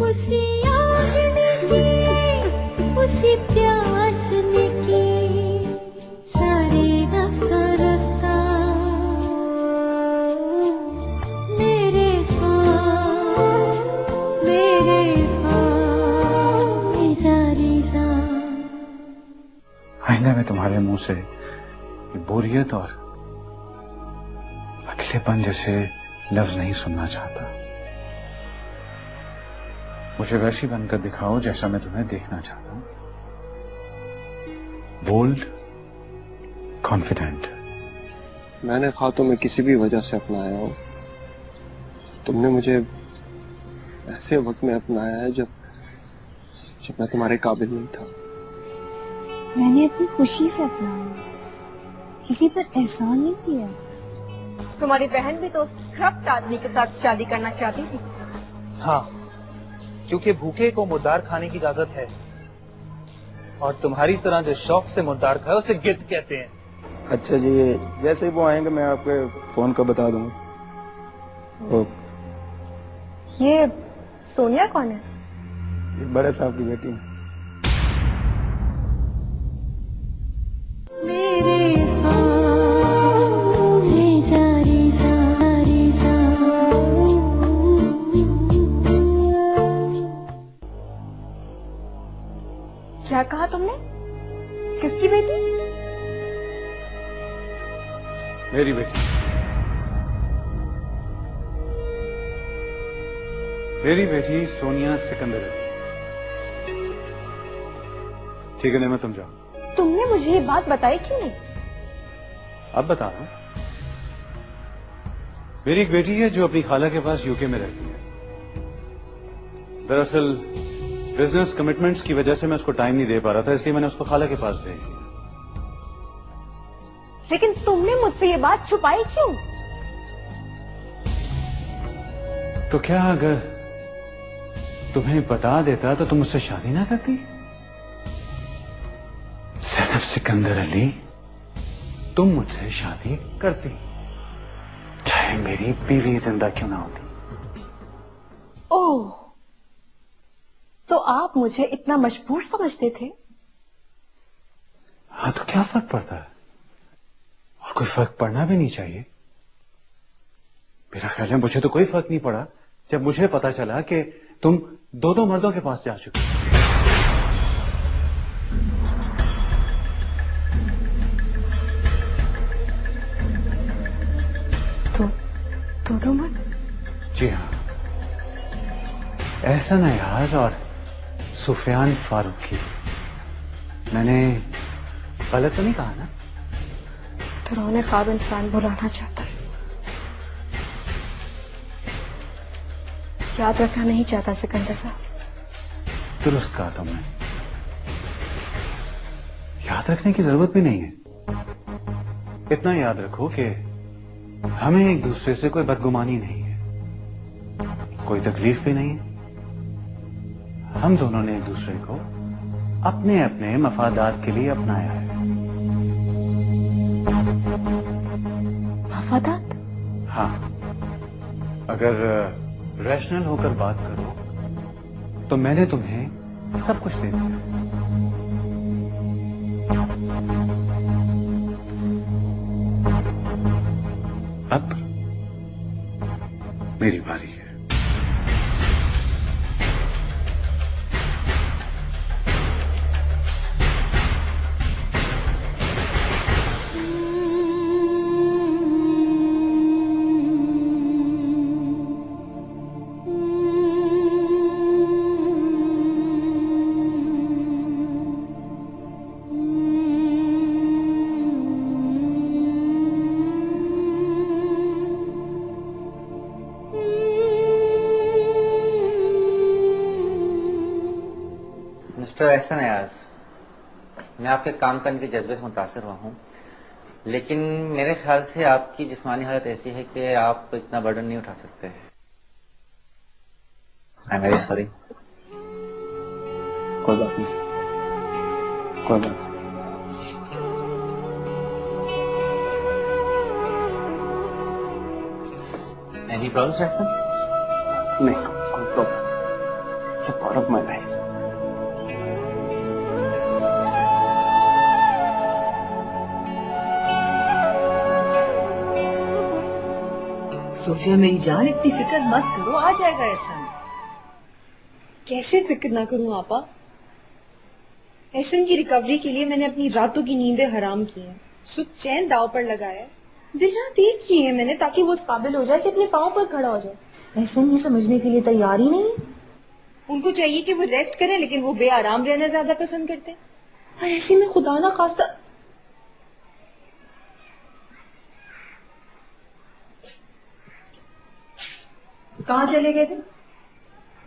उसी आग ने की, उसी प्यास ने की, सारी रफ्ता रफ्ता मेरे पास रिजा। आइंदा मैं तुम्हारे मुंह से ये बोरियत और अकेलेपन जैसे लफ्ज नहीं सुनना चाहता। मुझे वैसी बनकर दिखाओ जैसा मैं तुम्हें देखना चाहता हूं। Bold, confident. मैंने कहा तुम्हें किसी भी वजह से अपनाया हो। तुमने मुझे ऐसे वक्त में अपनाया है जब मैं तुम्हारे काबिल नहीं था। मैंने अपनी खुशी से अपनाया, किसी पर एहसान नहीं किया। तुम्हारी बहन भी तो उस करप्ट आदमी के साथ शादी करना चाहती थी। हाँ, क्योंकि भूखे को मुर्दार खाने की इजाजत है, और तुम्हारी तरह जो शौक से मुर्दार खाए उसे गिद्ध कहते हैं। अच्छा जी, जैसे ही वो आएंगे मैं आपके फोन का बता दूंगा। ये सोनिया कौन है? ये बड़े साहब की बेटी है। क्या कहा तुमने? किसकी बेटी? मेरी बेटी। मेरी बेटी सोनिया सिकंदर अली। ठीक है मैं तुम जाओ। तुमने मुझे ये बात बताई क्यों नहीं? अब बता रहा हूं। मेरी एक बेटी है जो अपनी खाला के पास यूके में रहती है। दरअसल बिजनेस कमिटमेंट्स की वजह से मैं उसको टाइम नहीं दे पा रहा था, इसलिए मैंने उसको खाला के पास भेज दिया। लेकिन तुमने मुझसे ये बात छुपाई क्यों? तो क्या अगर तुम्हें बता देता तो तुम मुझसे शादी ना करती? ज़ैनब सिकंदर अली, तुम मुझसे शादी करती, चाहे मेरी बीवी जिंदा क्यों ना होती। ओह, तो आप मुझे इतना मजबूर समझते थे? हाँ, तो क्या फर्क पड़ता है? और कोई फर्क पड़ना भी नहीं चाहिए। मेरा ख्याल है मुझे तो कोई फर्क नहीं पड़ा जब मुझे पता चला कि तुम दो मर्दों के पास जा चुके। दो मर्द? जी हाँ, एहसन अयाज और सुफियान फारूकी। मैंने गलत तो नहीं कहा ना? डरावना ख्वाब इंसान बुलाना चाहता है, याद रखना नहीं चाहता सिकंदर साहब। दुरुस्त कहा तुमने, याद रखने की जरूरत भी नहीं है। इतना याद रखो कि हमें एक दूसरे से कोई बदगुमानी नहीं है, कोई तकलीफ भी नहीं है। हम दोनों ने एक दूसरे को अपने अपने मफादात के लिए अपनाया है। मफादात? हाँ, अगर रैशनल होकर बात करो तो मैंने तुम्हें सब कुछ दे दिया। अब मेरी बारी है। मिस्टर एहसन अयाज, मैं आपके काम करने के जज्बे से मुतासिर हुआ हूँ, लेकिन मेरे ख्याल से आपकी जिस्मानी हालत ऐसी है कि आप इतना बर्डन नहीं उठा सकते। I am very sorry. कोई बात नहीं, कोई बात। Any problem Ehsan? नहीं, कोई problem. It's a part of my life. Sophia मेरी जान, इतनी फिक्र मत करो, आ जाएगा एहसन। कैसे फिक्र ना करूं आपा? एहसन की रिकवरी के लिए मैंने अपनी रातों की नींदें हराम की हैं, सुख चैन दाव पर लगाया है, दिन रात एक की है मैंने ताकि वो इस काबिल हो जाए कि अपने पाँव पर खड़ा हो जाए। एहसन ये समझने के लिए तैयार ही नहीं है। उनको चाहिए कि वो रेस्ट करें, लेकिन वो बेआराम रहना ज्यादा पसंद करते हैं। और ऐसे में खुदा ना खास्ता कहाँ चले गए थे?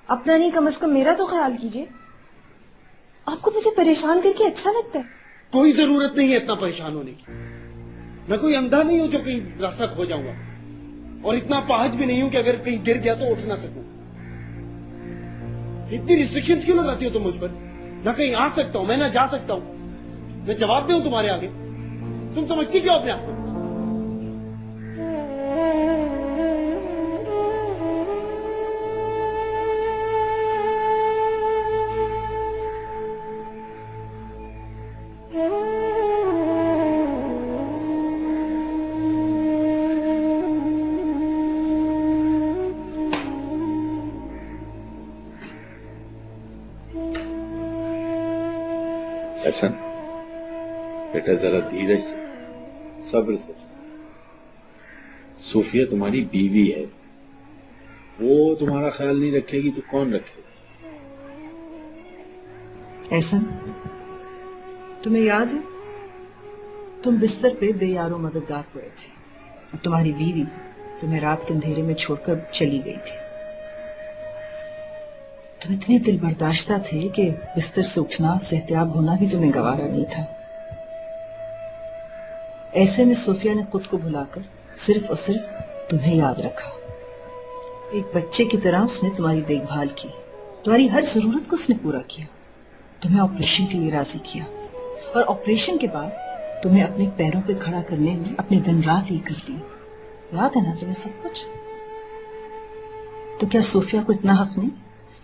अपना नहीं, कम से कम मेरा तो ख्याल कीजिए। आपको मुझे परेशान करके अच्छा लगता है? कोई जरूरत नहीं है इतना परेशान होने की। मैं कोई अंधा नहीं हूं जो कहीं रास्ता खो जाऊंगा, और इतना पाहज भी नहीं हूं कि अगर कहीं गिर गया तो उठ ना सकूं। इतनी रिस्ट्रिक्शंस क्यों लगाती हो तुम मुझ पर? ना कहीं आ सकता हूं मैं, ना जा सकता हूं मैं। जवाब दूं तुम्हारे आगे? तुम समझती क्यों अपने आप को? ऐसा बेटा, जरा धीरज से, सब्र से। सूफिया तुम्हारी बीवी है, वो तुम्हारा ख्याल नहीं रखेगी तो कौन रखेगा? एहसन, तुम्हें याद है तुम बिस्तर पे बेयारो मददगार पड़े थे और तुम्हारी बीवी तुम्हें रात के अंधेरे में छोड़कर चली गई थी। तुम इतने दिल बर्दाश्ता थे कि बिस्तर से उठना, सेहतियाब होना भी तुम्हें गवारा नहीं था। ऐसे में सोफिया ने खुद को भुलाकर सिर्फ और सिर्फ तुम्हें याद रखा। एक बच्चे की तरह उसने तुम्हारी देखभाल की, तुम्हारी हर जरूरत को उसने पूरा किया, तुम्हें ऑपरेशन के लिए राजी किया, और ऑपरेशन के बाद तुम्हें अपने पैरों पे खड़ा करने में अपने दिन रात ये कर दिए। याद है ना तुम्हें सब कुछ? तो क्या सोफिया को इतना हक नहीं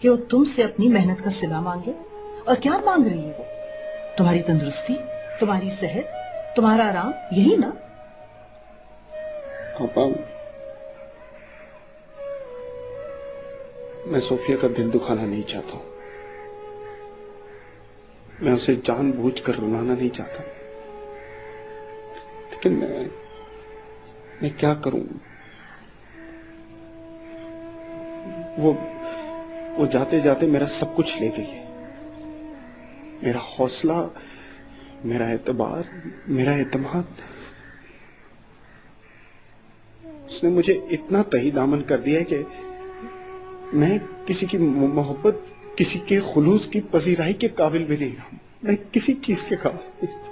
कि वो तुमसे अपनी मेहनत का सिला मांगे? और क्या मांग रही है वो? तुम्हारी तंदुरुस्ती, तुम्हारी सेहत, तुम्हारा आराम, यही ना? पापा, मैं सोफिया का दिल दुखाना नहीं चाहता हूं। मैं उसे जानबूझकर रुलाना नहीं चाहता, लेकिन मैं क्या करूं? वो जाते जाते मेरा सब कुछ ले गई है। मेरा हौसला, मेरा एतबार, मेरा एतमाद। उसने मुझे इतना तही दामन कर दिया है कि मैं किसी की मोहब्बत, किसी के खुलूस की पजीराई के काबिल भी नहीं रहा। मैं किसी चीज के काबिल नहीं।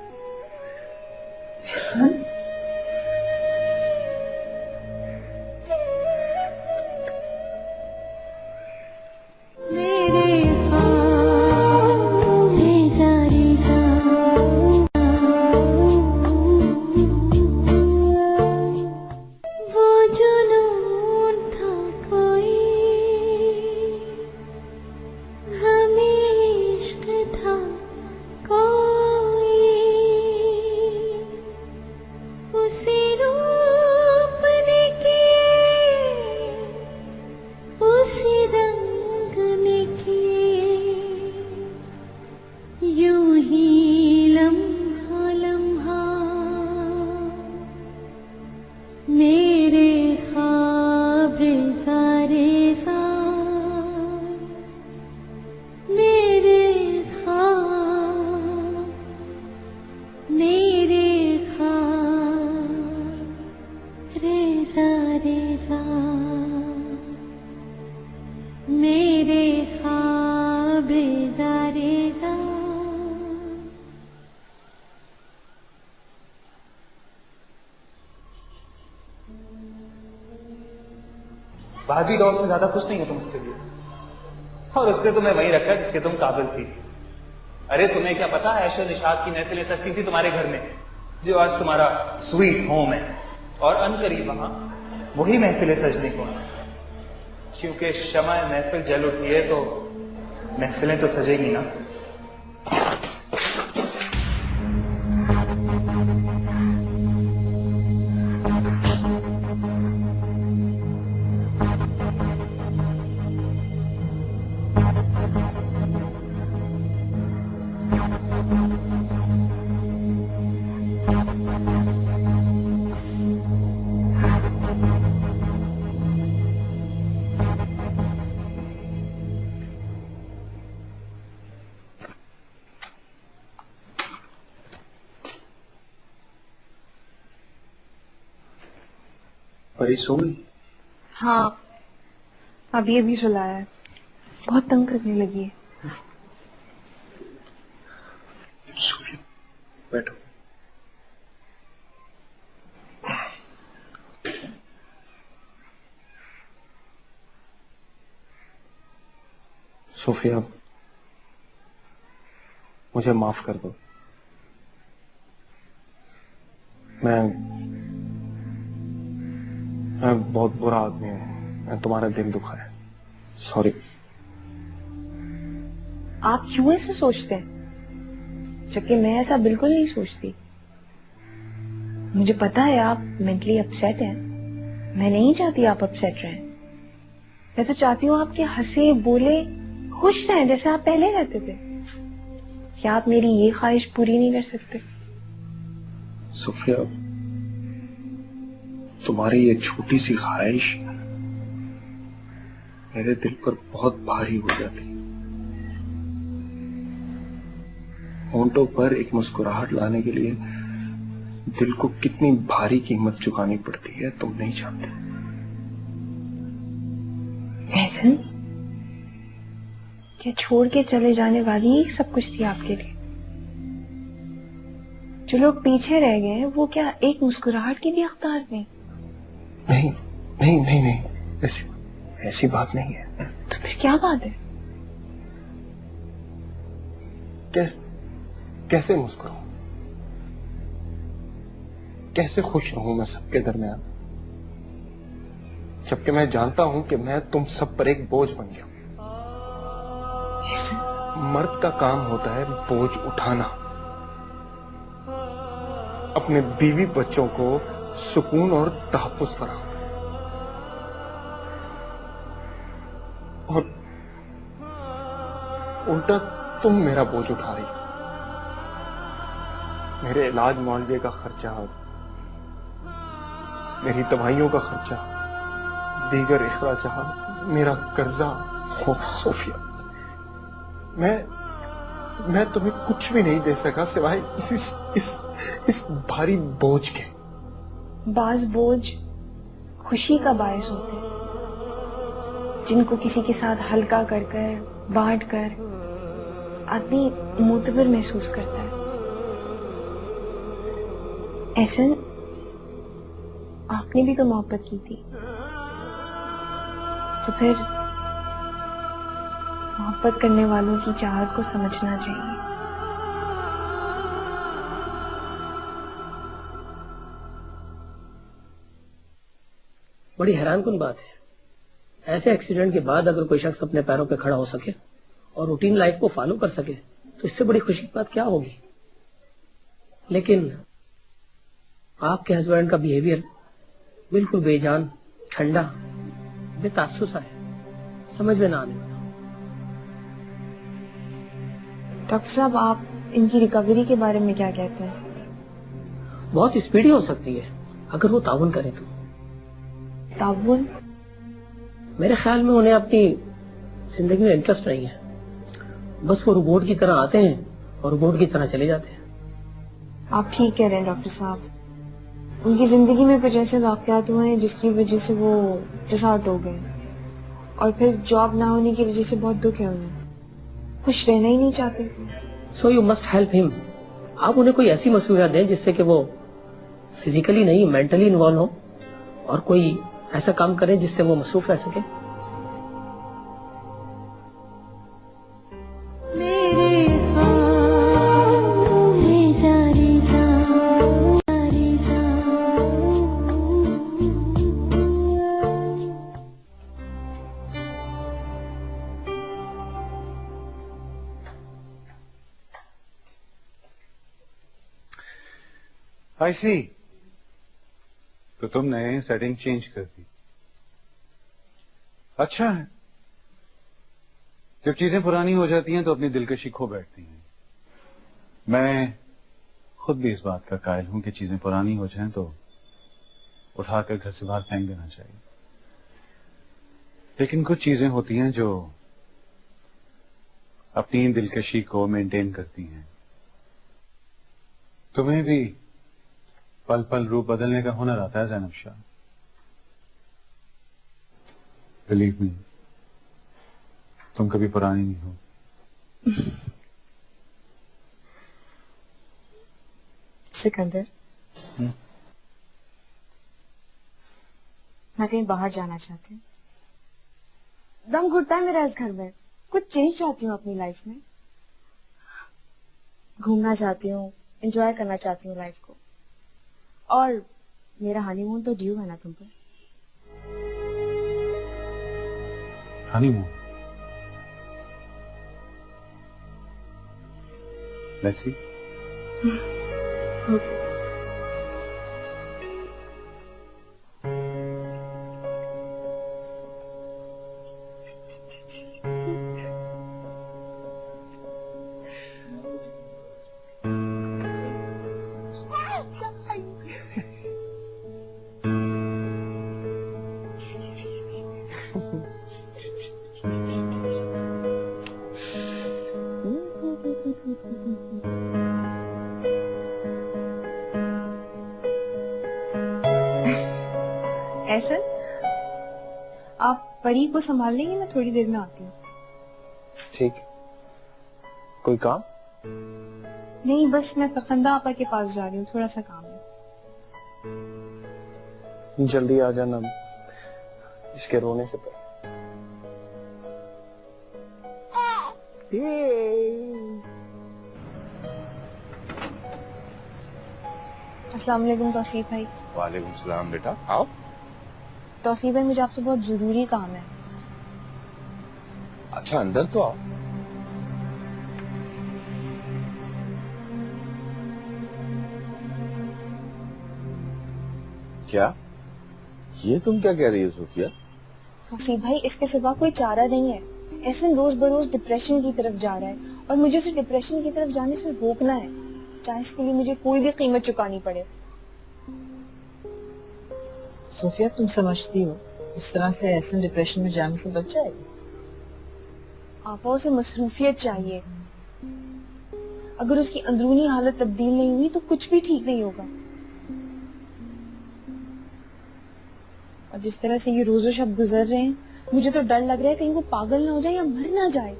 भाभी दौर से ज्यादा कुछ नहीं है तुम उसके लिए, और उसने तुम्हें वहीं रखा जिसके तुम काबिल थी। अरे तुम्हें क्या पता, ऐशो निशात की महफिलें सजती थी तुम्हारे घर में, जो आज तुम्हारा स्वीट होम है, और अनकरीब वहां वही महफिलें सजने को, क्योंकि शमा महफिल जल उठी है तो महफिलें तो सजेगी ना। परी सो गई? हाँ, अभी अभी सुलाया है, बहुत तंग करने लगी है। सोफिया, बैठो। सोफिया, मुझे माफ कर दो। मैं बहुत बुरा आदमी हूं। मैं तुम्हारा दिल दुखाया, सॉरी। आप क्यों ऐसे सोचते हैं, जबकि मैं ऐसा बिल्कुल नहीं सोचती। मुझे पता है आप मेंटली अपसेट हैं, मैं नहीं चाहती आप अपसेट रहें। मैं तो चाहती हूँ आपके हंसे बोले खुश रहें जैसे आप पहले रहते थे। क्या आप मेरी ये ख्वाहिश पूरी नहीं कर सकते? सोफिया, तुम्हारी ये छोटी सी ख्वाहिश मेरे दिल पर बहुत भारी हो जाती है। होंठों पर एक मुस्कुराहट लाने के लिए दिल को कितनी भारी कीमत चुकानी पड़ती है तुम नहीं जानते। ऐसा क्या छोड़ के चले जाने वाली ही सब कुछ थी आपके लिए? जो लोग पीछे रह गए हैं वो क्या एक मुस्कुराहट की भी हकदार नहीं? नहीं नहीं नहीं नहीं, ऐसी बात नहीं है। तो फिर क्या बात है? कैसे मुस्कुराऊं, कैसे खुश रहूं मैं सबके दरमियान, जबकि मैं जानता हूं कि मैं तुम सब पर एक बोझ बन गया। मर्द का काम होता है बोझ उठाना, अपने बीवी बच्चों को सुकून और तहफ्फुज़ फराहम कर, और उल्टा तुम मेरा बोझ उठा रही हो। मेरे इलाज मुआवजे का खर्चा, मेरी दवाइयों का खर्चा, दीगर इखराजात, मेरा कर्जा। हो सोफिया, मैं तुम्हें कुछ भी नहीं दे सका सिवाय इस भारी बोझ के। बाज बोझ खुशी का बायस होते हैं, जिनको किसी के साथ हल्का कर कर बांट कर आदमी मोतबर महसूस करता है। ऐसा आपने भी तो मोहब्बत की थी, तो फिर मोहब्बत करने वालों की चाहत को समझना चाहिए। बड़ी हैरानकुन बात है, ऐसे एक्सीडेंट के बाद अगर कोई शख्स अपने पैरों पे खड़ा हो सके और रूटीन लाइफ को फॉलो कर सके तो इससे बड़ी खुशी की बात क्या होगी। लेकिन आपके हस्बैंड का बिहेवियर बिल्कुल बेजान, ठंडा, बेतासुसा है, समझ में ना आने वाला। डॉक्टर साहब, आप इनकी रिकवरी के बारे में क्या कहते हैं? बहुत स्पीडी हो सकती है अगर वो ताउन करे तो। ताउन? मेरे ख्याल में उन्हें अपनी जिंदगी में इंटरेस्ट नहीं है, बस वो रोबोट की तरह आते हैं और रोबोट की तरह चले जाते हैं। आप ठीक कह रहे हैं डॉक्टर साहब, उनकी जिंदगी में कुछ ऐसे वाकयात हुए हैं जिसकी वजह से वो डिसऑर्ट हो गए, और फिर जॉब ना होने की वजह से बहुत दुख है उन्हें, खुश रहना ही नहीं चाहते। So you must help him. आप उन्हें कोई ऐसी मसरूफियत दें जिससे कि वो फिजिकली नहीं मेंटली इन्वॉल्व हो, और कोई ऐसा काम करें जिससे वो मसरूफ रह सके। आई सी, तो तुमने सेटिंग चेंज कर दी। अच्छा है, जब चीजें पुरानी हो जाती हैं तो अपनी दिलकशी खो बैठती हैं। मैं खुद भी इस बात का कायल हूं कि चीजें पुरानी हो जाएं तो उठाकर घर से बाहर फेंक देना चाहिए, लेकिन कुछ चीजें होती हैं जो अपनी दिलकशी को मेंटेन करती हैं। तुम्हें भी पल पल रूप बदलने का हुनर आता है ज़ैनब शाह। बिलीव मी, तुम कभी पुरानी नहीं हो। सिकंदर, मैं कहीं बाहर जाना चाहती हूँ। दम घुटता है मेरा इस घर में। कुछ चेंज चाहती हूँ अपनी लाइफ में। घूमना चाहती हूँ, एंजॉय करना चाहती हूँ लाइफ को। और मेरा हनीमून तो ड्यू है ना तुम पर। हनीमून? Let's see. ओके। ऐसा आप परी को संभाल लेंगे, मैं थोड़ी देर में आती हूँ। ठीक। कोई काम? नहीं, बस मैं फखंदा आपा के पास जा रही हूँ, थोड़ा सा काम है। जल्दी आ जाना इसके रोने से पहले। अस्सलाम वालेकुम तौसीफ भाई। वालेकुम सलाम बेटा, आओ। तौसीफ भाई, मुझे आपसे बहुत जरूरी काम है। अच्छा, अंदर तो आओ। क्या ये तुम क्या कह रही हो सूफिया? तौसीफ भाई, इसके सिवा कोई चारा नहीं है। एहसन रोज बरोज डिप्रेशन की तरफ जा रहा है और मुझे उसे डिप्रेशन की तरफ जाने से रोकना है, चाहे इसके लिए मुझे कोई भी कीमत चुकानी पड़े। सोफिया, तुम समझती हो इस तरह से एहसन डिप्रेशन में जाने से बच जाएगी? आपा, उसे मसरूफियत चाहिए। अगर उसकी अंदरूनी हालत तब्दील नहीं हुई तो कुछ भी ठीक नहीं होगा। और जिस तरह से ये रोजो शब गुजर रहे हैं, मुझे तो डर लग रहा है कहीं वो पागल ना हो जाए या मर ना जाए।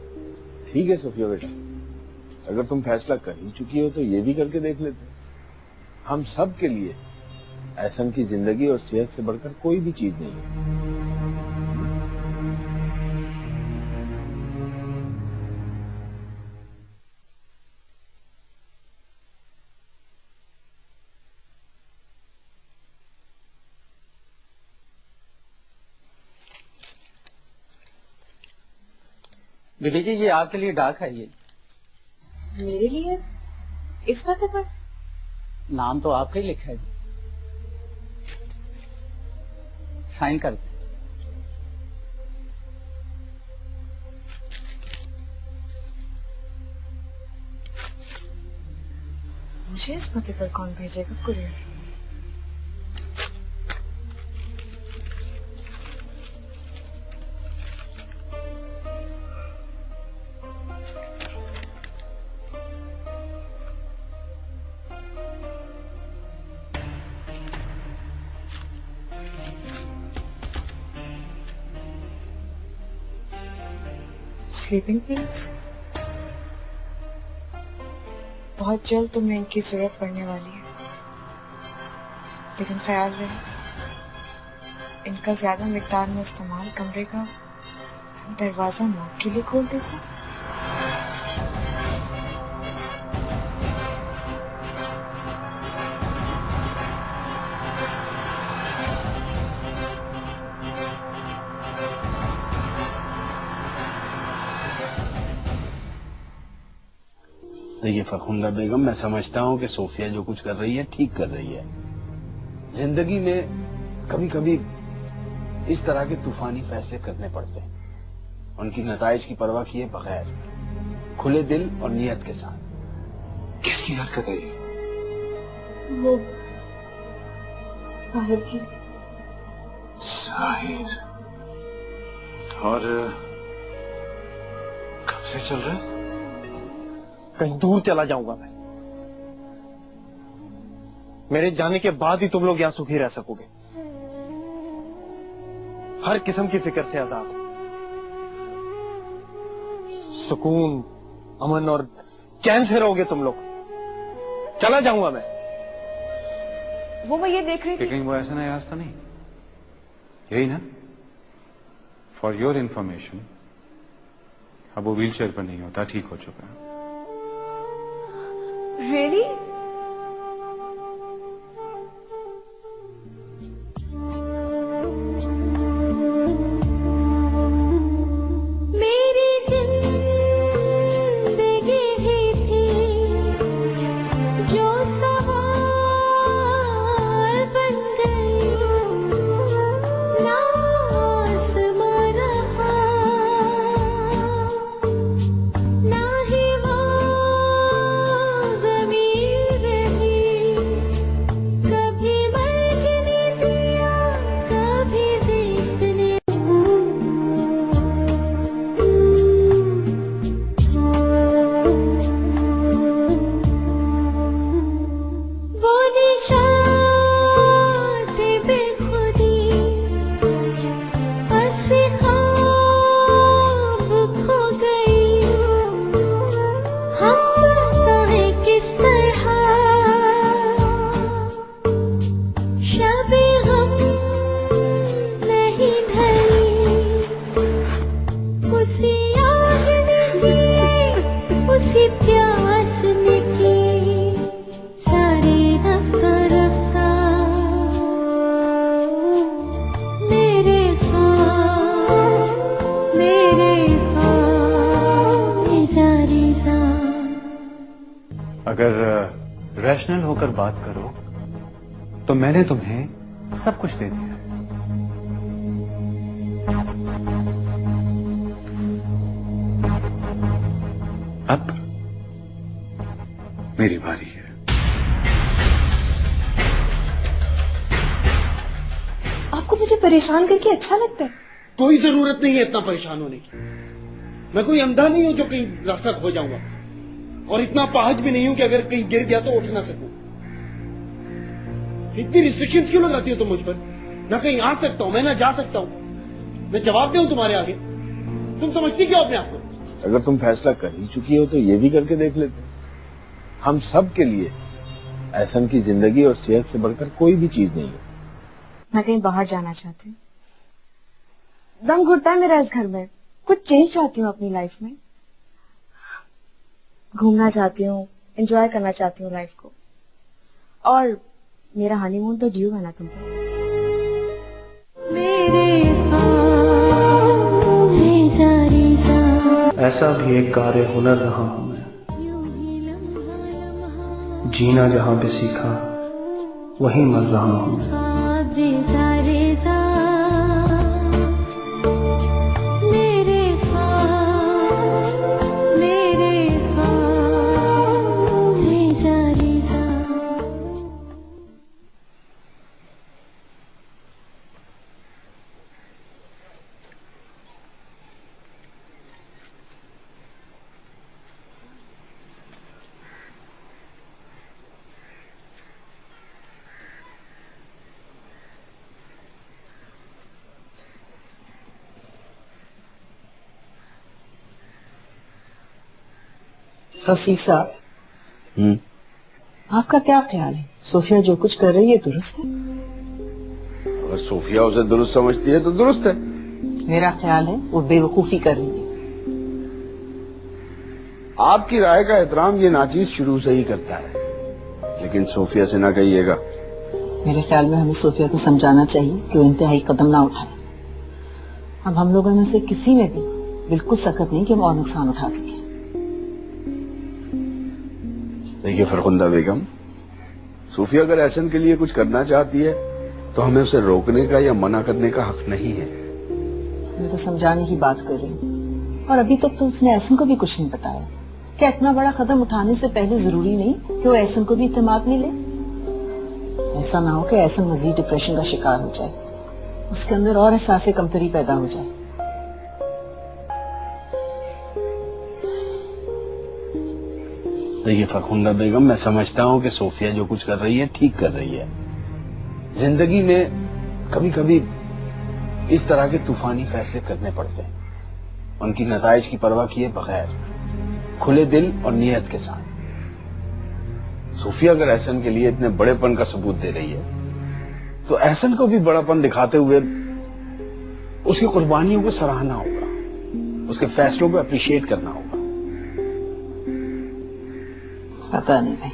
ठीक है सूफिया बेटा, अगर तुम फैसला कर ही चुकी हो तो ये भी करके देख लेते। हम सब के लिए एहसन की जिंदगी और सेहत से बढ़कर कोई भी चीज नहीं है। बीबी जी, ये आपके लिए डाक है। ये मेरे लिए? इस पते पर? नाम तो आपका ही लिखा है जी। साइन कर दे। मुझे इस पते पर कौन भेजेगा कुरियर? Sleeping pills? बहुत जल्द तुम्हें इनकी जरूरत पड़ने वाली है, लेकिन ख्याल रहे इनका ज्यादा मिकदार में इस्तेमाल कमरे का दरवाजा मौत के लिए खोल देता। देखिए फरखुंदा बेगम, मैं समझता हूँ कि सोफिया जो कुछ कर रही है ठीक कर रही है। जिंदगी में कभी कभी इस तरह के तूफानी फैसले करने पड़ते हैं, उनकी नताइज की परवाह किए बगैर, खुले दिल और नियत के साथ। किसकी हरकत है ये? वो साहिर की। साहिर? और कब से चल रहा है? कहीं दूर चला जाऊंगा मैं। मेरे जाने के बाद ही तुम लोग यहां सुखी रह सकोगे, हर किस्म की फिक्र से आजाद, सुकून, अमन और चैन से रहोगे तुम लोग। चला जाऊंगा मैं। वो मैं ये देख रही थी। कहीं वो ऐसा ना याद था नहीं, यही ना? फॉर योर इंफॉर्मेशन, अब वो व्हील चेयर पर नहीं होता, ठीक हो चुका है। Really? मेरी जिंदगी ही थी जो सवाल बन गई, ना आसमां रहा, ना ही वो ज़मीन रही, कभी मर्ग ने दिया, कभी ज़िश्क ने। वो निशान बेखुदी, हंसी ख्वाब खो गई, हम बताएं किस तरह शबे गम नहीं ढली, उसी आग ने की, उसी प्यास ने की, सारी रफ्ता रफ्ता मेरे ख्वाब सारी सा। अगर रैशनल होकर बात करो तो मैंने तुम्हें सब कुछ दे दिया। अब मेरी बारी है। आपको मुझे परेशान करके अच्छा लगता है? कोई जरूरत नहीं है इतना परेशान होने की। मैं कोई अंधा नहीं हूं जो कहीं रास्ता खो जाऊंगा, और इतना पाहज भी नहीं हूं कि अगर कहीं गिर गया तो उठ ना सकूं। इतनी रिस्ट्रिक्शंस क्यों लगाती हो तुम मुझ पर? ना कहीं आ सकता हूं मैं, ना जा सकता हूं मैं। जवाब दूं तुम्हारे आगे? तुम समझती क्यों अपने आप को? अगर तुम फैसला कर ही चुकी हो तो ये भी करके देख लेते। हम सब के लिए एहसन की जिंदगी और सेहत से बढ़कर कोई भी चीज नहीं है। मैं कहीं बाहर जाना चाहती हूँ, दम घुटता है मेरा इस घर में। कुछ चेंज चाहती हूँ अपनी लाइफ में, घूमना चाहती हूँ, एंजॉय करना चाहती हूँ लाइफ को। और मेरा हनीमून तो ड्यू है ना तुम पर। मेरे ख्वाब हैं सारी सा, ऐसा भी एक कार्य हुनर रहा हूं मैं, यूं ही लम्हा लम्हा जीना जहां पे सीखा वहीं मर रहा हूं मैं। ख्वाब सारे सा, मेरे ख्वाब हैं सारी सा। तौसीफ साहब, आपका क्या ख्याल है? सोफिया जो कुछ कर रही है दुरुस्त है? अगर सोफिया उसे दुरुस्त समझती है तो दुरुस्त है। मेरा ख्याल है वो बेवकूफी कर रही है। आपकी राय का एहतराम ये नाचीज शुरू से ही करता है, लेकिन सोफिया से ना कहिएगा। मेरे ख्याल में हमें सोफिया को समझाना चाहिए कि वो इंतहाई कदम ना उठाए। अब हम लोगों में से किसी में भी बिल्कुल सकत नहीं कि हम और नुकसान उठा सके। देखिए फरखुंदा बेगम, सूफिया अगर एहसन के लिए कुछ करना चाहती है तो हमें उसे रोकने का या मना करने का हक नहीं है। मैं तो समझाने की बात कर रही हूँ, और अभी तक तो उसने एहसन को भी कुछ नहीं बताया। क्या इतना बड़ा कदम उठाने से पहले जरूरी नहीं कि वो एहसन को भी इत्तेमाद मिले? ऐसा ना हो कि एहसन मजीद डिप्रेशन का शिकार हो जाए, उसके अंदर और एहसास कमतरी पैदा हो जाए। देखिए फरखुंदा बेगम, मैं समझता हूँ कि सोफिया जो कुछ कर रही है ठीक कर रही है। जिंदगी में कभी कभी इस तरह के तूफानी फैसले करने पड़ते हैं, उनकी नताइज की परवाह किए बगैर, खुले दिल और नियत के साथ। सोफिया अगर एहसन के लिए इतने बड़ेपन का सबूत दे रही है तो एहसन को भी बड़ापन दिखाते हुए उसकी कुर्बानियों को सराहना होगा, उसके फैसलों को अप्रिशिएट करना होगा। पता नहीं भाई,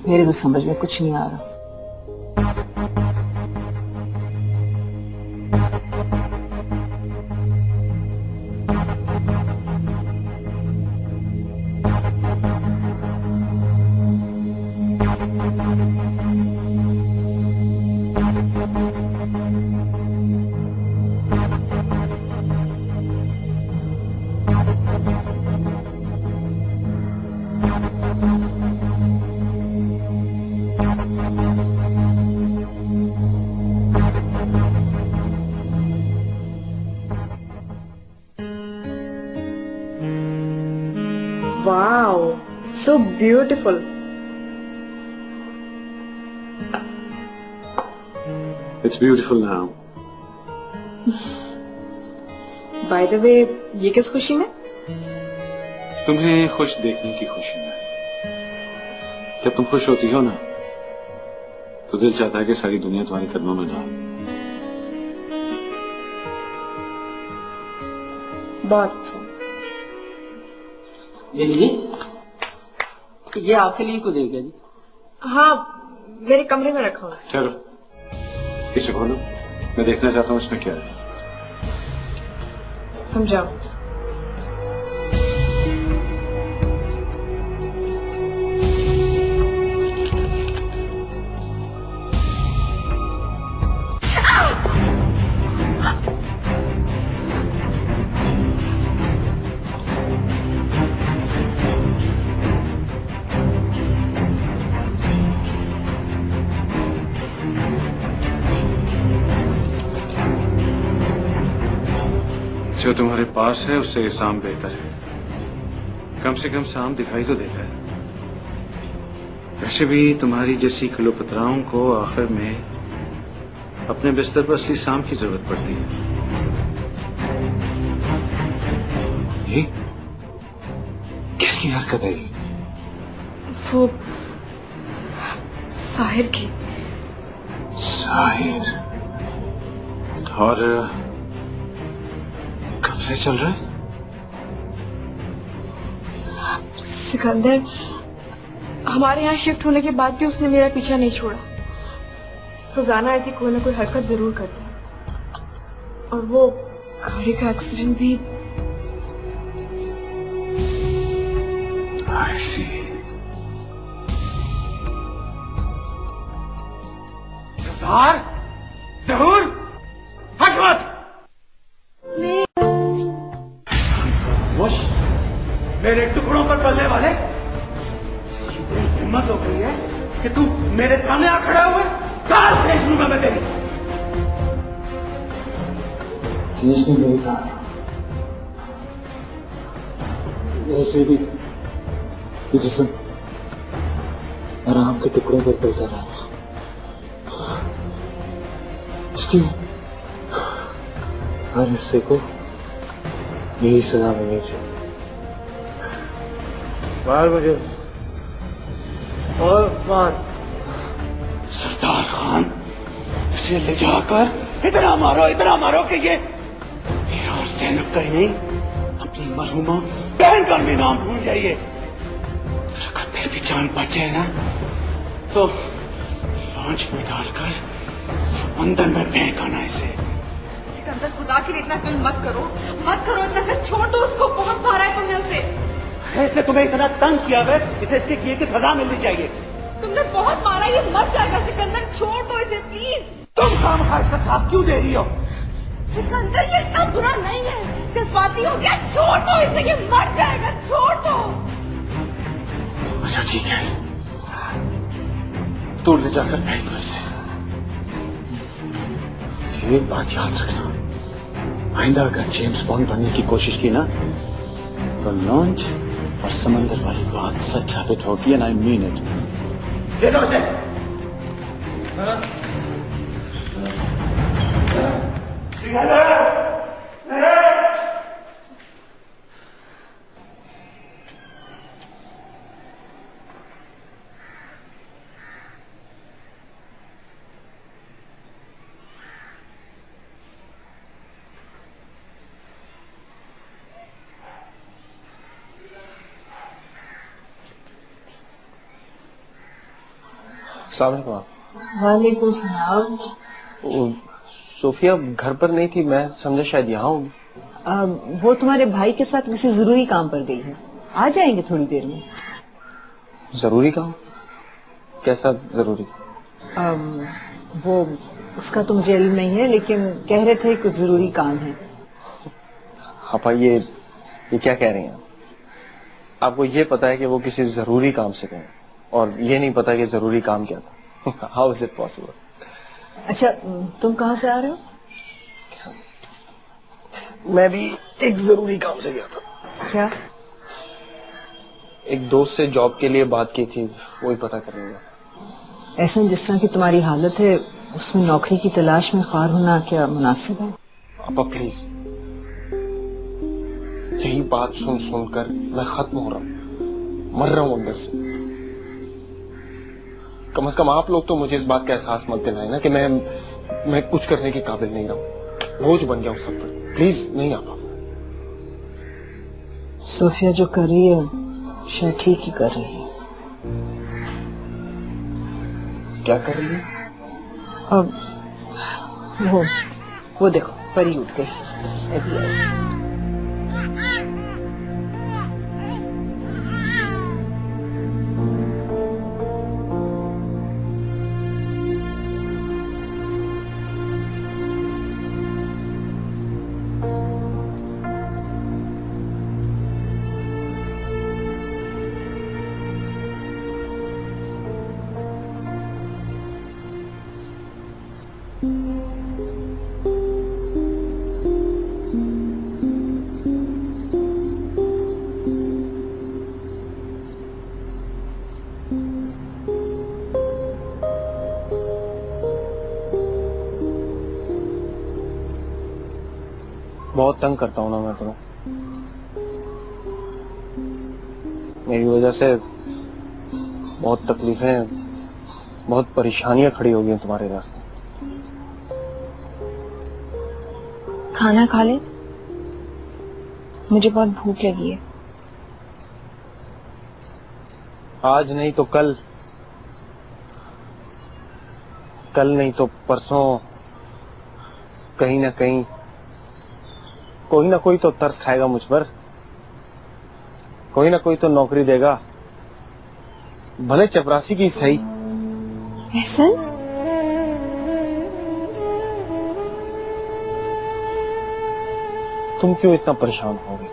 मेरे तो समझ में कुछ नहीं आ रहा। Wow, it's so beautiful. It's beautiful now. By the way, ये किस खुशी में? तुम्हें खुश देखने की खुशी में। जब तुम खुश होती हो ना, तो दिल चाहता है कि सारी दुनिया तुम्हारे कदमों में जाए। बहुत अच्छा। ये लीजिए, ये आपके लिए को देगा जी। हाँ, मेरे कमरे में रखा हूँ। चलो इसे खोलो, मैं देखना चाहता हूँ इसमें क्या है। तुम जाओ। जो तुम्हारे पास है उससे ये साम बेहतर है। कम से कम साम दिखाई तो देता है। वैसे भी तुम्हारी जैसी खिलोपतराओं को आखिर में अपने बिस्तर पर असली साम की जरूरत पड़ती है। ये किसकी हरकत है? वो साहिर की। साहिर? और कब से चल रहा है? सिकंदर, हमारे यहाँ शिफ्ट होने के बाद भी उसने मेरा पीछा नहीं छोड़ा। रोजाना ऐसी कोई ना कोई हरकत जरूर करता है। और वो गाड़ी का एक्सीडेंट भी। I see. जफार, जहूर, हशमत। मेरे टुकड़ों पर पलने वाले, इतनी हिम्मत हो गई है कि तू मेरे सामने आ खड़ा हुआ। काल भेज लूंगा मैं तेरी। किसने नहीं कहा? वैसे भी ये जिस्म आराम के टुकड़ों पर पलता रहा, इसकी हर हिस्से को यही सजा मिलनी चाहिए। मार मुझे और मार। सरदार खान, इसे ले जाकर इतना मारो कि ये और ज़ैनब का ही नहीं, अपनी मरहूमा बहन का भी नाम भूल जाइए। अगर फिर भी जान बचे ना तो लॉन्च में डालकर समंदर में फेंक आना इसे। सिकंदर, खुदा के लिए इतना जुल्म मत करो, इतना से छोड़ दो उसको। बहुत मारा है तुमने उसे। ऐसे तुम्हें इतना तंग किया है, इसे इसके किए की सजा मिलनी चाहिए। तुमने बहुत मारा, ये मर जाएगा। सिकंदर छोड़ दो इसे प्लीज। तुम खामखा इसका साथ क्यों दे रही हो? सिकंदर ये इतना बुरा नहीं है, जज्बाती हो गया। छोड़ दो इसे, ये मर जाएगा। छोड़ दो। अच्छा ठीक है, तू ले जाकर फेंक दो इसे। एक बात याद रखना, आइंदा अगर जेम्स बॉन्ड बनने की कोशिश की ना तो लॉन्च और समंदर वाली बात सच साबित होगी। And I mean it. दे दो इसे। वालेकुम सलाम। सोफिया घर पर नहीं थी, मैं समझा शायद यहाँ होगी। वो तुम्हारे भाई के साथ किसी जरूरी काम पर गई है, आ जाएंगे थोड़ी देर में। जरूरी काम? कैसा जरूरी? वो उसका तो मुझे इल्म नहीं है, लेकिन कह रहे थे कुछ जरूरी काम है। आपा ये क्या कह रही हैं? आपको ये पता है कि वो किसी जरूरी काम से गए और ये नहीं पता कि जरूरी काम क्या था? How is it possible? अच्छा, तुम कहाँ से आ रहे हो? मैं भी एक जरूरी काम से गया था। क्या? एक दोस्त से जॉब के लिए बात की थी, वही पता करने गया था। ऐसा जिस तरह की तुम्हारी हालत है, उसमें नौकरी की तलाश में ख्वार होना क्या मुनासिब है? आपा प्लीज, यही बात सुन सुनकर मैं खत्म हो रहा हूँ, मर रहा हूँ अंदर से। कम से कम आप लोग तो मुझे इस बात का एहसास मत दिलाए ना कि मैं कुछ करने के काबिल नहीं रहा, बोझ बन गया हूँ सब पर। प्लीज नहीं आपा। सोफिया जो कर रही है शायद ठीक ही कर रही है। क्या कर रही है? अब वो देखो, परी उठ गई। अभी आई। बहुत तंग करता हूं ना मैं तुम्हें। मेरी वजह से बहुत तकलीफें, बहुत परेशानियां खड़ी हो गई हैं तुम्हारे रास्ते। खाना खा ले, मुझे बहुत भूख लगी है। आज नहीं तो कल, कल नहीं तो परसों, कहीं ना कहीं कोई ना कोई तो तरस खाएगा मुझ पर, कोई ना कोई तो नौकरी देगा, भले चपरासी की सही। एहसन, तुम क्यों इतना परेशान हो गई?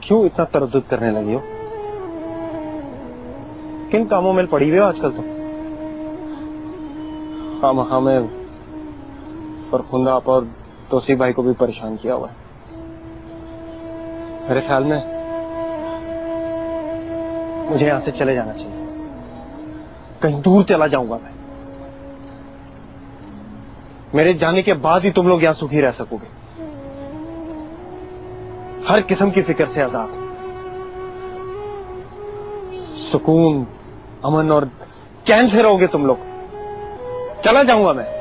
क्यों इतना तरद्दुद करने लगी हो? किन कामों में पड़ी हुई हो आजकल तुम? हाँ मैं फरखुंदा आप और तोसी भाई को भी परेशान किया हुआ है। मेरे ख्याल में मुझे यहां से चले जाना चाहिए, कहीं दूर चला जाऊंगा मैं। मेरे जाने के बाद ही तुम लोग यहां सुखी रह सकोगे, हर किस्म की फिक्र से आजाद, सुकून, अमन और चैन से रहोगे तुम लोग। चला जाऊंगा मैं।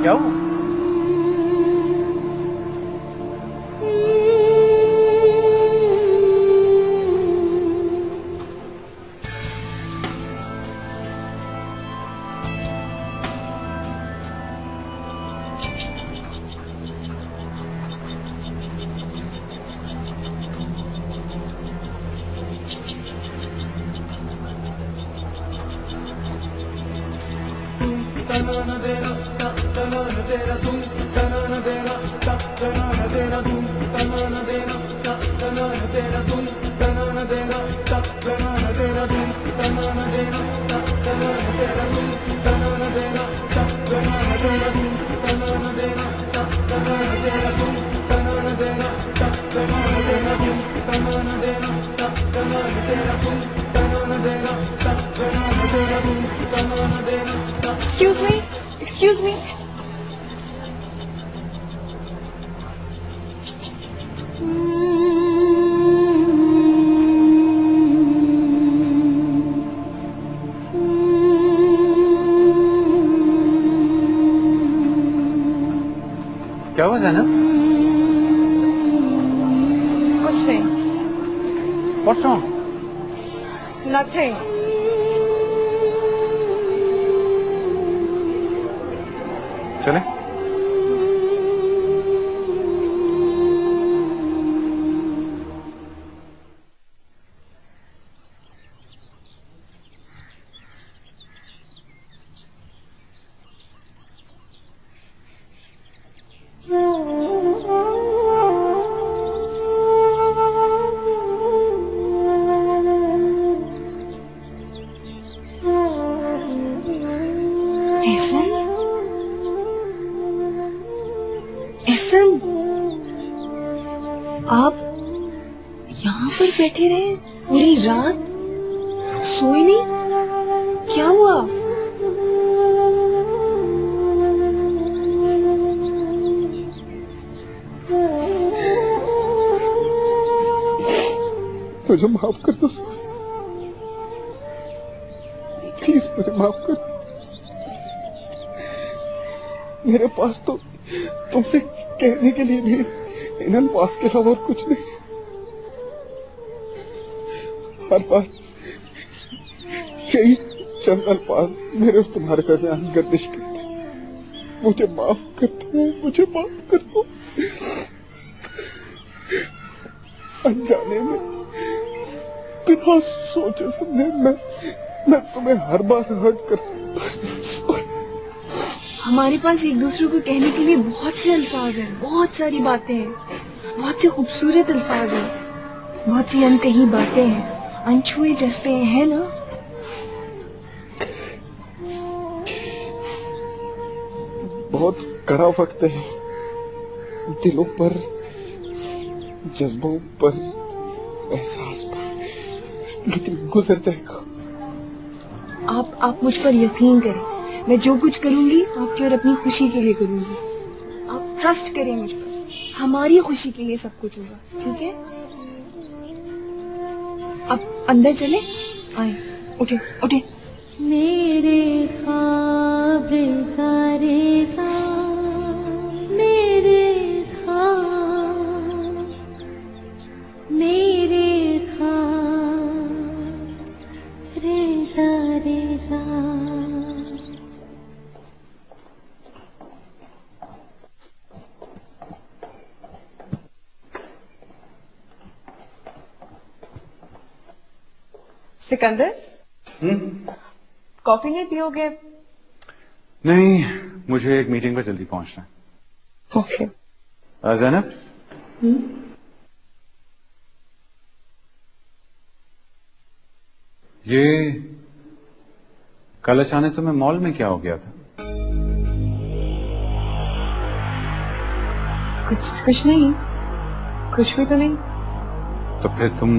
क्या हुआ? Excuse me, excuse me. क्या हुआ ज़ैनब? कुछ नहीं. What's wrong? Nothing. चले? एहसन, एहसन, आप यहाँ पर बैठे रहे पूरी रात, सोए नहीं? क्या हुआ? मुझे माफ कर दो, प्लीज मुझे माफ कर दो। मेरे पास तो तुमसे कहने के लिए भी इन अल्फाज के अलावा और कुछ नहीं। हर बार यही चंद अल्फाज मेरे और तुम्हारे दरमियान गर्दिश करते। मुझे माफ कर दो, मुझे माफ कर दो। अनजाने में बिना सोचे समझे मैं तुम्हें हर बार हर्ट कर। हमारे पास एक दूसरे को कहने के लिए बहुत से अल्फाज हैं, बहुत सारी बातें हैं, बहुत से खूबसूरत अल्फाज हैं, बहुत सी अनकही बातें हैं, अनछुए जज्बे हैं ना। बहुत कड़ा वक्त है, दिलों पर, जज्बों पर, एहसास पर, लेकिन गुजर जाएगा। आप मुझ पर यकीन करें, मैं जो कुछ करूंगी आपकी और अपनी खुशी के लिए करूंगी। आप ट्रस्ट करें मुझ पर, हमारी खुशी के लिए सब कुछ होगा, ठीक है? अब अंदर चले, आए, उठे उठे। मेरे ख्वाब सारे सा, मेरे ख्वाब, मेरे ख्वाब रेजा रेजा। सिकंदर, कॉफी नहीं पियोगे? नहीं, मुझे एक मीटिंग पर जल्दी पहुंचना है। ओके। ज़ैनब, ये कल अचानक तुम्हें मॉल में क्या हो गया था? कुछ नहीं, कुछ भी तो नहीं। तो फिर तुम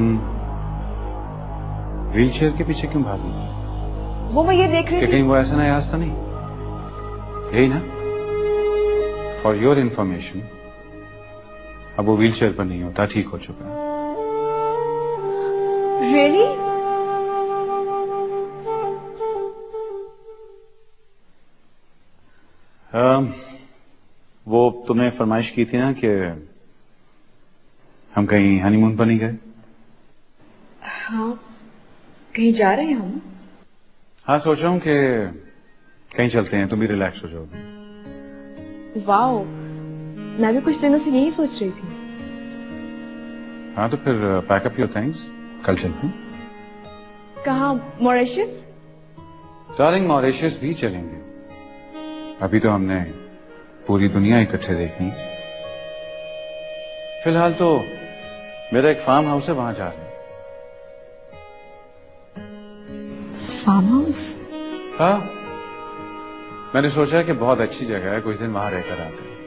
व्हीलचेयर के पीछे क्यों भागी? वो मैं ये देख रही थी। कहीं वो ऐसा नया तो नहीं? यही ना? फॉर योर इंफॉर्मेशन, अब वो व्हीलचेयर पर नहीं होता, ठीक हो चुका है। रियली? वो तुमने फरमाइश की थी ना कि हम कहीं हनीमून पर नहीं गए। हाँ, कहीं जा रहे हैं हम। हाँ, सोच रहा हूँ कि कहीं चलते हैं, तुम भी रिलैक्स हो जाओगे। वाओ, मैं भी कुछ दिनों से यही सोच रही थी। हाँ, तो फिर पैकअप योर थिंग्स, कल चलते हैं। कहाँ? मॉरिशस? डार्लिंग, मॉरिशस भी चलेंगे। अभी तो हमने पूरी दुनिया इकट्ठे देखनी। फिलहाल तो मेरा एक फार्म हाउस है, वहां जा रहे हैं। Farm house? हाँ, मैंने सोचा कि बहुत अच्छी जगह है, कुछ दिन वहां रहकर आते हैं।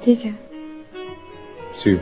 ठीक है। See you.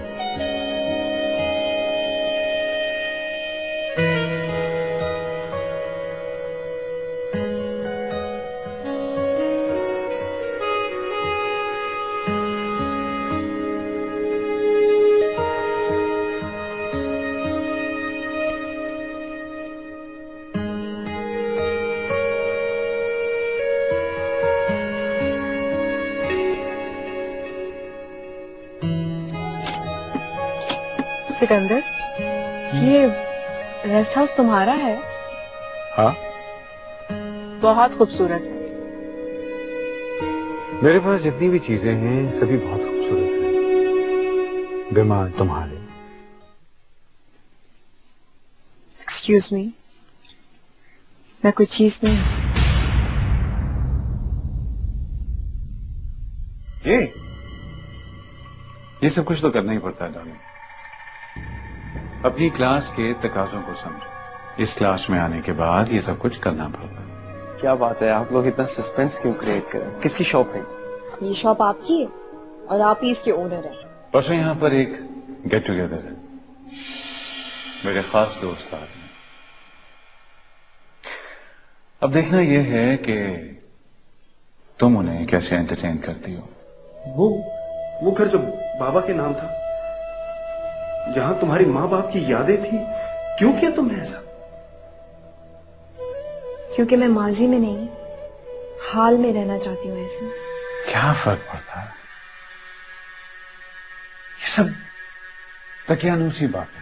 सिकंदर, ये रेस्ट हाउस तुम्हारा है? हाँ, बहुत खूबसूरत है। मेरे पास जितनी भी चीजें हैं सभी बहुत खूबसूरत हैं, बीमार तुम्हारे। एक्सक्यूज मी, मैं कोई चीज नहीं हूं। ये सब कुछ तो करना ही पड़ता है डार्लिंग। अपनी क्लास के तकाजों को समझो। इस क्लास में आने के बाद ये सब कुछ करना पड़ता है। क्या बात है, आप लोग इतना सस्पेंस क्यों क्रिएट करें? किसकी शॉप है? ये शॉप आपकी है और आप ही इसके ओनर हैं। परसों यहाँ पर एक गेट टुगेदर है, मेरे खास दोस्त आ रहे हैं। अब देखना यह है कि तुम उन्हें कैसे एंटरटेन करती हो। वो घर जो बाबा के नाम था, जहां तुम्हारी माँ बाप की यादें थी, क्यों किया तुमने ऐसा? क्योंकि मैं माजी में नहीं, हाल में रहना चाहती हूँ। ऐसे क्या फर्क पड़ता है? ये सब तकियानूसी बातें।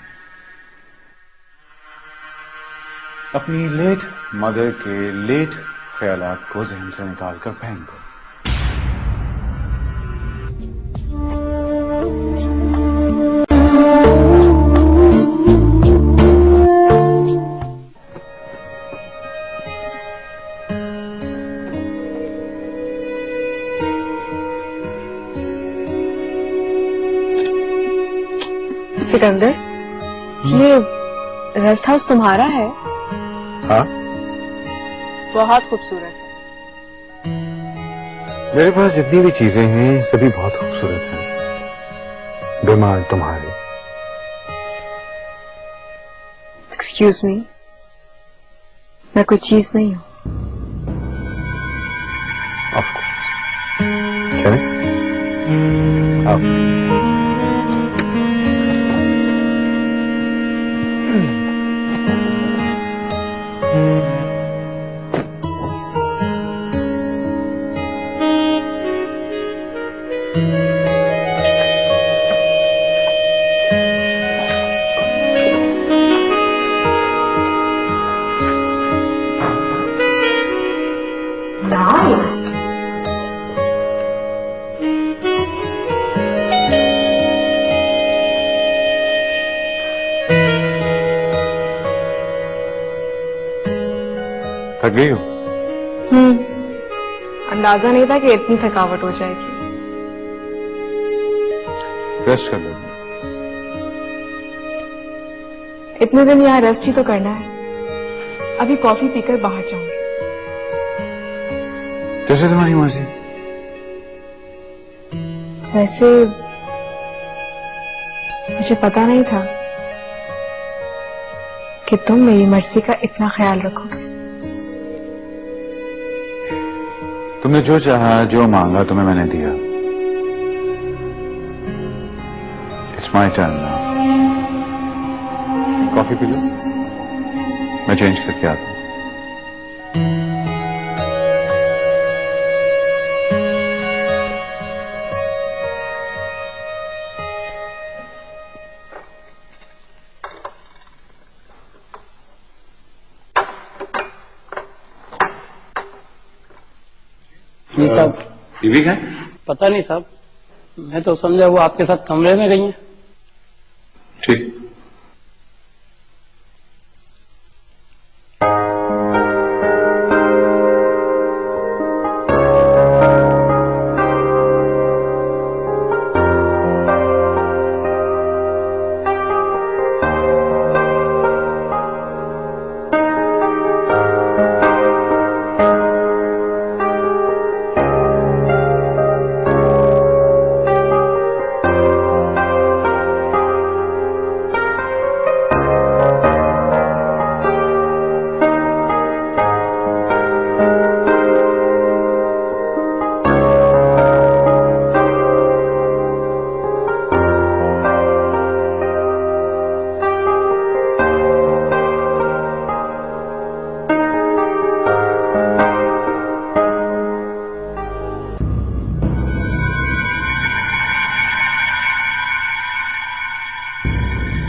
अपनी लेट मदर के लेट ख्यालात को जहन से निकालकर पहन दो। सिकंदर, ये रेस्ट हाउस तुम्हारा है? हाँ, बहुत खूबसूरत है। मेरे पास जितनी भी चीजें हैं सभी बहुत खूबसूरत हैं, बीमार तुम्हारे। एक्सक्यूज मी, मैं कोई चीज नहीं हूँ। चले? आओ। थक गई हो? अंदाजा नहीं था कि इतनी थकावट हो जाएगी। रेस्ट कर लो। इतने दिन यहाँ रेस्ट ही तो करना है। अभी कॉफी पीकर बाहर जाऊंगी। जैसे तुम्हारी मर्जी। वैसे मुझे पता नहीं था कि तुम मेरी मर्जी का इतना ख्याल रखोगे। तुमने जो चाहा, जो मांगा, तुम्हें मैंने दिया। It's my turn now. Coffee पी लो, मैं चेंज करके आता हूं। जी साहब। बीवी का पता नहीं साहब, मैं तो समझा वो आपके साथ कमरे में गई हैं। ठीक।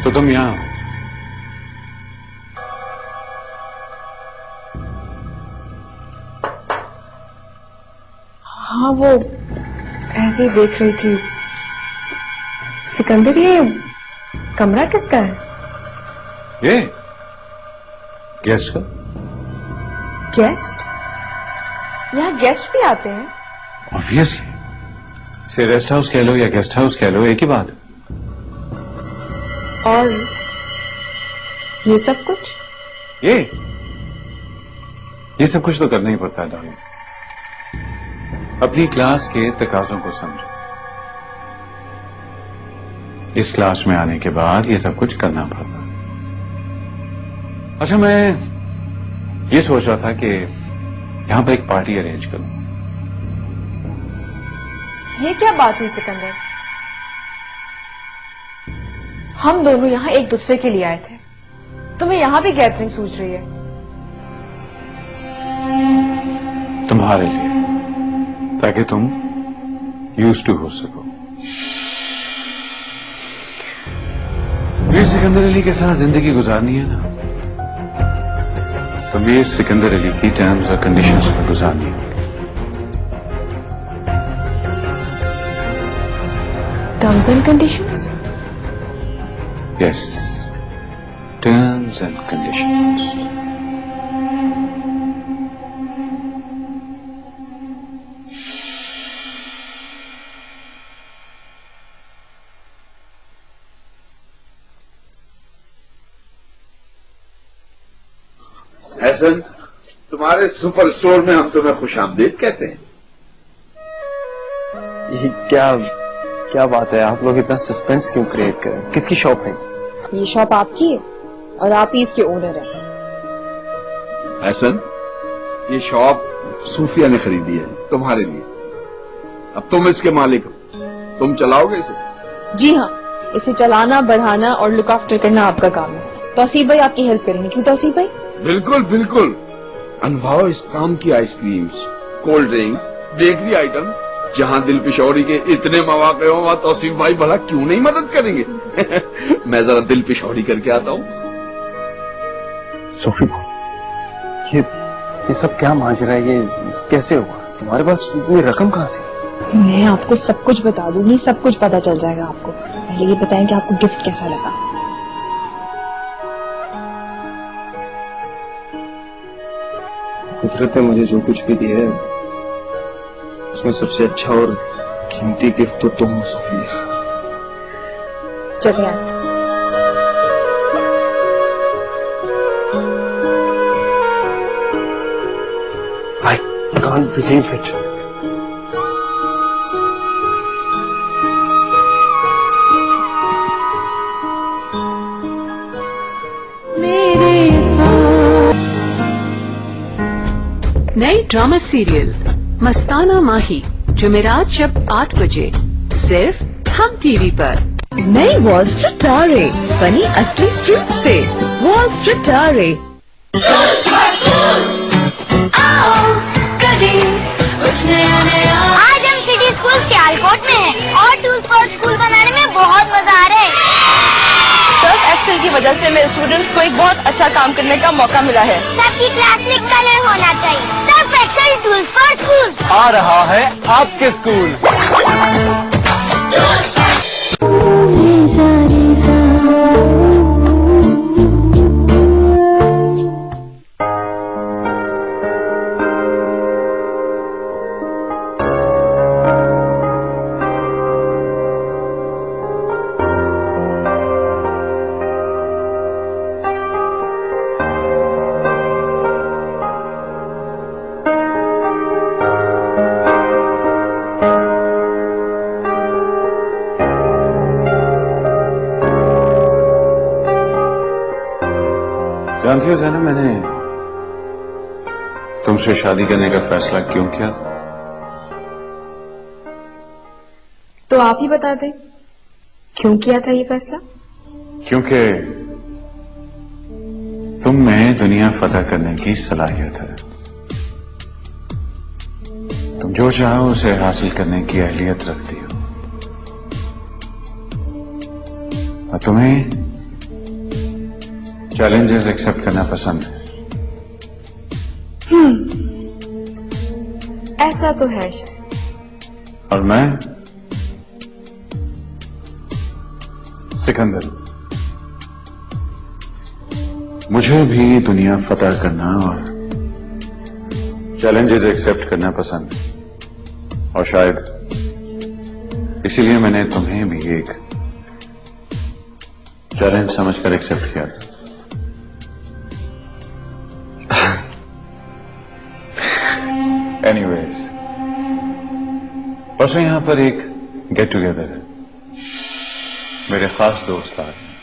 तो तुम यहां हो? हाँ, वो ऐसे ही देख रही थी। सिकंदर, ये कमरा किसका है? ये गेस्ट का। गेस्ट? यहाँ गेस्ट भी आते हैं? ऑब्वियसली, इसे रेस्ट हाउस कह लो या गेस्ट हाउस कह लो, एक ही बात है। और ये सब कुछ? ये सब कुछ तो करना ही पड़ता है डार्लिंग। अपनी क्लास के तकाजों को समझो। इस क्लास में आने के बाद ये सब कुछ करना पड़ता है। अच्छा, मैं ये सोच रहा था कि यहां पर एक पार्टी अरेंज करूं। ये क्या बात हुई सिकंदर? हम दोनों यहाँ एक दूसरे के लिए आए थे, तुम्हें यहाँ भी गैदरिंग सूझ रही है? तुम्हारे लिए, ताकि तुम यूज्ड टू हो सको। मीर सिकंदर अली के साथ जिंदगी गुजारनी है ना, तो मीर सिकंदर अली की टर्म्स और कंडीशंस पर गुजारनी है। Terms and conditions? Yes, terms and conditions. Ehsan, तुम्हारे सुपर स्टोर में हम तुम्हें खुशामदीद कहते हैं। ये क्या बात है, आप लोग इतना सस्पेंस क्यों क्रिएट करें? किसकी शॉप है ये? शॉप आपकी है और आप ही इसके ओनर हैं। एहसन, ये शॉप सूफिया ने खरीदी है तुम्हारे लिए। अब तुम इसके मालिक हो, तुम चलाओगे इसे? जी हाँ, इसे चलाना, बढ़ाना और लुक आफ्टर करना आपका काम है। तौसीफ भाई आपकी हेल्प करेंगे, क्यों तौसीफ भाई? बिल्कुल बिल्कुल। अनवाओ इस काम की ice creams, cold drink, bakery item, जहाँ दिल पिशौरी के इतने मौके हो वहाँ तौसीफ भाई भला क्यों नहीं मदद करेंगे? मैं जरा दिल पिशौरी करके आता हूँ। सोफी, ये सब क्या माजरा है? ये कैसे हुआ? तुम्हारे पास इतनी रकम कहाँ से? मैं आपको सब कुछ बता दूंगी, सब कुछ पता चल जाएगा आपको। पहले ये बताएं कि आपको गिफ्ट कैसा लगा। कुदरत ने मुझे जो कुछ भी दिया है, उसमें सबसे अच्छा और कीमती गिफ्ट तो तुम हो सोफिया। चलिए I can't believe it. नई ड्रामा सीरियल मस्ताना माही, जुमेरात शब 8 बजे, सिर्फ हम टीवी पर। नई वॉल स्ट्रीट टारे बनी असली फ्रूट से। वॉल स्ट्रीट टारे। आज हम सिटी स्कूल सियालकोट में हैं और टूल स्पोर्ट स्कूल बनाने में बहुत मजा आ रहा है। सर्फ एक्सेल की वजह से मेरे स्टूडेंट्स को एक बहुत अच्छा काम करने का मौका मिला है। सबकी क्लास में कलर होना चाहिए। सब एक्सेल टूल्स फॉर स्कूल आ रहा है आपके स्कूल। जानती हो ज़ैनब, मैंने तुमसे शादी करने का फैसला क्यों किया? तो आप ही बता दें क्यों किया था ये फैसला? क्योंकि तुम में दुनिया फतह करने की सलाहियत है। तुम जो चाहो उसे हासिल करने की अहलियत रखती हो और तुम्हें चैलेंजेस एक्सेप्ट करना पसंद है। ऐसा तो है शायद। और मैं सिकंदर, मुझे भी दुनिया फतह करना और चैलेंजेस एक्सेप्ट करना पसंद है। और शायद इसीलिए मैंने तुम्हें भी एक चैलेंज समझकर एक्सेप्ट किया था। एनीवेज, परसों यहां पर एक गेट टुगेदर है। मेरे खास दोस्त आ रहे हैं।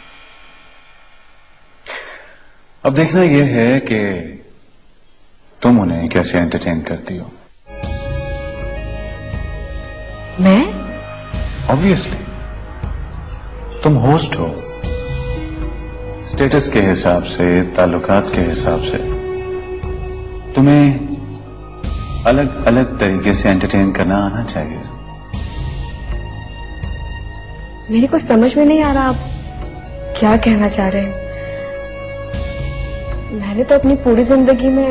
अब देखना यह है कि तुम उन्हें कैसे एंटरटेन करती हो। मैं? ऑब्वियसली, तुम होस्ट हो। स्टेटस के हिसाब से, ताल्लुकात के हिसाब से तुम्हें अलग अलग तरीके से एंटरटेन करना आना चाहिए। मेरे को समझ में नहीं आ रहा आप क्या कहना चाह रहे हैं। मैंने तो अपनी पूरी जिंदगी में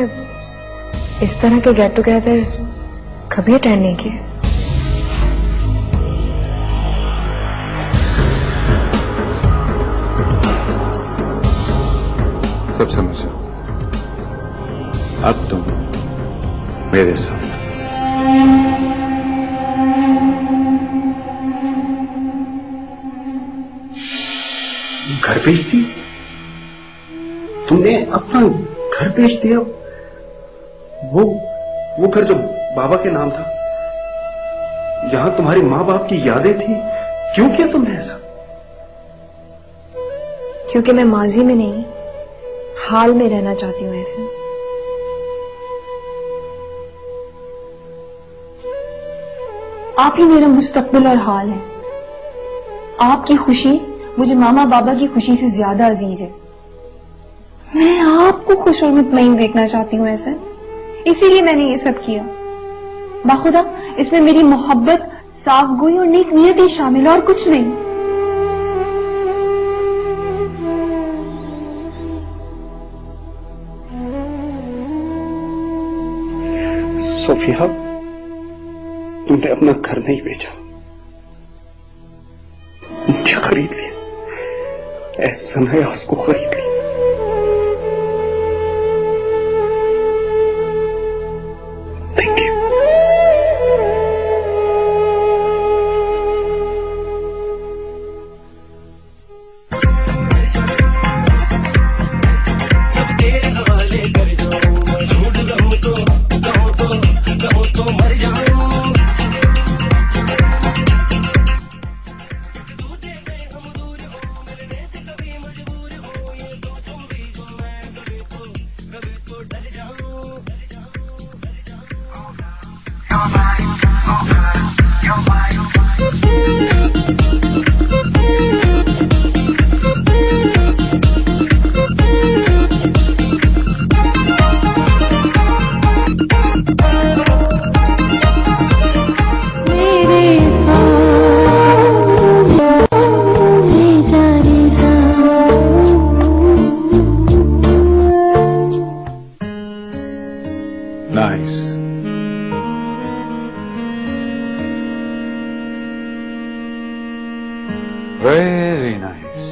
इस तरह के गेट टुगेदर्स कभी अटेंड नहीं किए। सब समझो, अब तुम मेरे साथ। घर बेच दी? तुमने अपना घर बेच दिया? वो घर जो बाबा के नाम था, जहां तुम्हारे माँ बाप की यादें थी। क्यों किया तुमने ऐसा? क्योंकि मैं माजी में नहीं, हाल में रहना चाहती हूँ। ऐसे आप ही मेरा मुस्तकबिल और हाल है। आपकी खुशी मुझे मामा बाबा की खुशी से ज्यादा अजीज है। मैं आपको खुश और मुतमईन देखना चाहती हूँ ऐसे, इसीलिए मैंने ये सब किया। बाखुदा इसमें मेरी मोहब्बत, साफगोई और नेक नियत ही शामिल है और कुछ नहीं। सोफिया, तुमने अपना घर नहीं बेचा, मुझे खरीद लिया। ऐसा नया उसको खरीद लिया। Thank you. सब तेरे हवाले कर जाऊं, मैं झूठ रहूं तो मर जाऊं। नाइस। Very nice.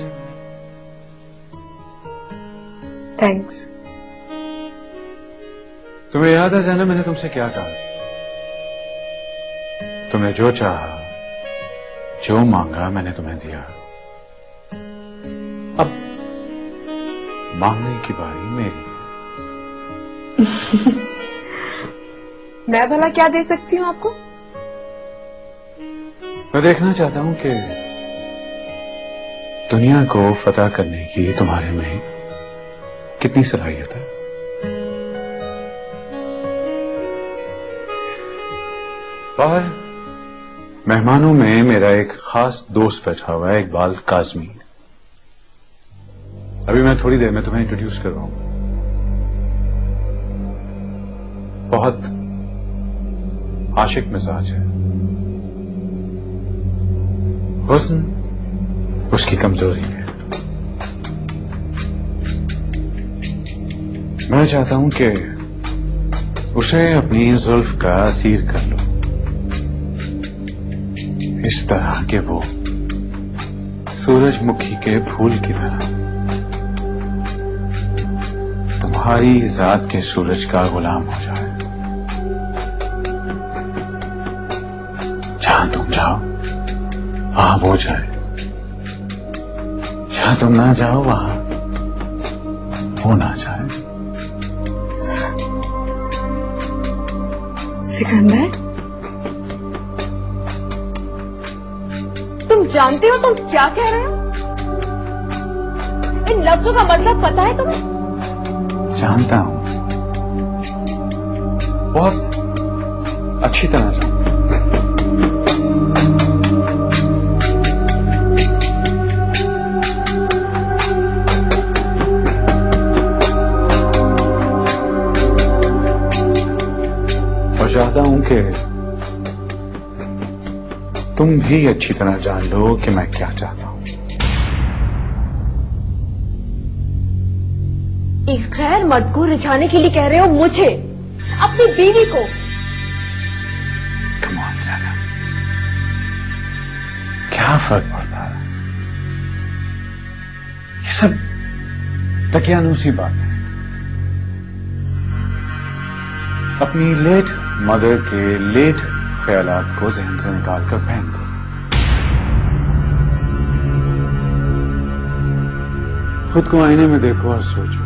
थैंक्स। तुम्हें याद है ज़ैनब मैंने तुमसे क्या कहा? तुमने जो चाहा, जो मांगा मैंने तुम्हें दिया। अब मांगने की बारी मेरी। मैं भला क्या दे सकती हूँ आपको? मैं देखना चाहता हूं कि दुनिया को फतह करने की तुम्हारे में कितनी सलाहियत है। बाहर मेहमानों में मेरा एक खास दोस्त बैठा हुआ है, इकबाल काज़मी। अभी मैं थोड़ी देर में तुम्हें इंट्रोड्यूस करवाऊंगा। बहुत आशिक मिजाज है। हुस्न उसकी कमजोरी है। मैं चाहता हूं कि उसे अपनी जुल्फ का असीर कर लो, इस तरह के वो सूरजमुखी के फूल की तरह तुम्हारी जात के सूरज का गुलाम हो जाए। जहां तुम जाओ वहां वो जाए, जहां तुम ना जाओ वहां वो ना जाए। सिकंदर, तुम जानते हो तुम क्या कह रहे हो? इन लफ्जों का मतलब पता है तुम्हें? जानता हूं, बहुत अच्छी तरह जानता हूं। और चाहता हूं कि तुम भी अच्छी तरह जान लो कि मैं क्या चाहता हूं। एक गैर मर्द को रिझाने के लिए कह रहे हो मुझे, अपनी बीवी को? Come on, ज़ैनब, क्या फर्क पड़ता है? ये सब तकियानूसी बात है। अपनी लेट मदर के लेट ख्यालात को जहन से निकाल कर पहन दो। खुद को आईने में देखो और सोचो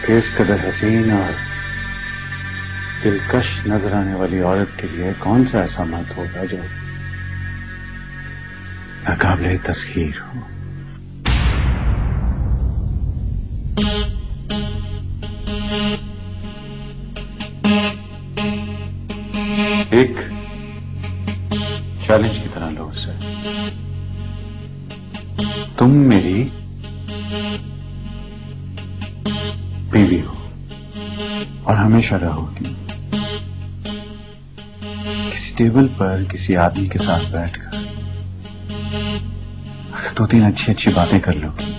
कि इस कदर हसीन और दिलकश नजर आने वाली औरत के लिए कौन सा ऐसा मर्द होगा जो नाकाबिले तस्खीर हो। एक चैलेंज की तरह लो उसे। तुम मेरी बीवी हो और हमेशा रहोगी। किसी टेबल पर किसी आदमी के साथ बैठकर अगर 2-3 अच्छी अच्छी बातें कर लोगी